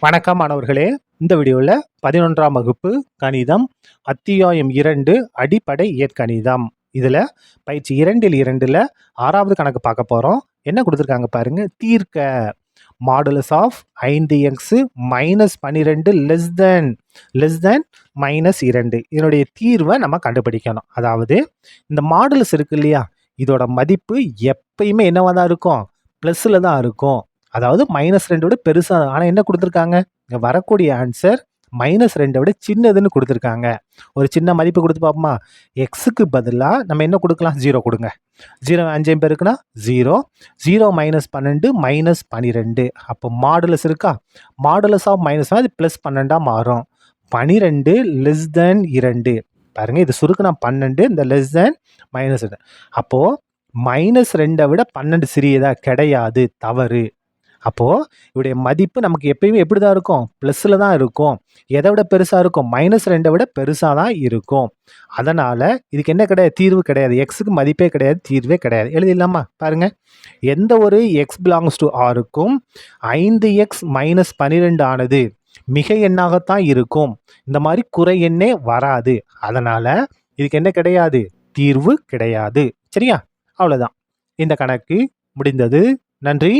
வணக்கம் மாணவர்களே. இந்த வீடியோவில் 11ஆம் வகுப்பு கணிதம் அத்தியாயம் 2 அடிப்படை இயற்கணிதம் இதில் பயிற்சி 2ல் 6வது கணக்கு பார்க்க போகிறோம். என்ன கொடுத்துருக்காங்க பாருங்க. தீர்க்க modulus of 5x minus 12 less than minus 2. இதனுடைய தீர்வை நம்ம கண்டுபிடிக்கணும். அதாவது இந்த மாடுலஸ் இருக்கு இல்லையா, இதோட மதிப்பு எப்பயுமே என்னவா தான் இருக்கும், ப்ளஸில் தான் இருக்கும். அதாவது -2 விட பெருசாக. ஆனால் என்ன கொடுத்துருக்காங்க, இங்கே வரக்கூடிய ஆன்சர் -2 விட சின்னதுன்னு கொடுத்துருக்காங்க. ஒரு சின்ன மதிப்பு கொடுத்து பார்ப்போமா. எக்ஸுக்கு பதிலாக நம்ம என்ன கொடுக்கலாம், 0 கொடுங்க. 0 5 பேருக்குன்னா 0 0 -12 -12. அப்போ மாடுலஸ் இருக்கா, மாடுலஸ் ஆஃப் மைனஸ் அது +12 மாறும். 12 லெஸ் தென் 2 பாருங்க. இது சுருக்குனா 12, இந்த லெஸ் தென் -2. அப்போது -2 விட 12 சிறியதா கிடையாது, தவறு. அப்போது இவருடைய மதிப்பு நமக்கு எப்பயுமே எப்படி தான் இருக்கும், ப்ளஸில் தான் இருக்கும். எதை விட பெருசாக இருக்கும், -2 விட பெருசாக தான் இருக்கும். அதனால் இதுக்கு என்ன கிடையாது, தீர்வு கிடையாது. எக்ஸுக்கு மதிப்பே கிடையாது, தீர்வே கிடையாது. எழுதிடலாமா பாருங்கள். எந்த ஒரு எக்ஸ் பிலாங்ஸ் டு ஆருக்கும் 5x - 12 ஆனது மிக எண்ணாகத்தான் இருக்கும். இந்த மாதிரி குறை எண்ணே வராது. அதனால் இதுக்கு என்ன கிடையாது, தீர்வு கிடையாது. சரியா, அவ்வளோதான். இந்த கணக்கு முடிந்தது. நன்றி.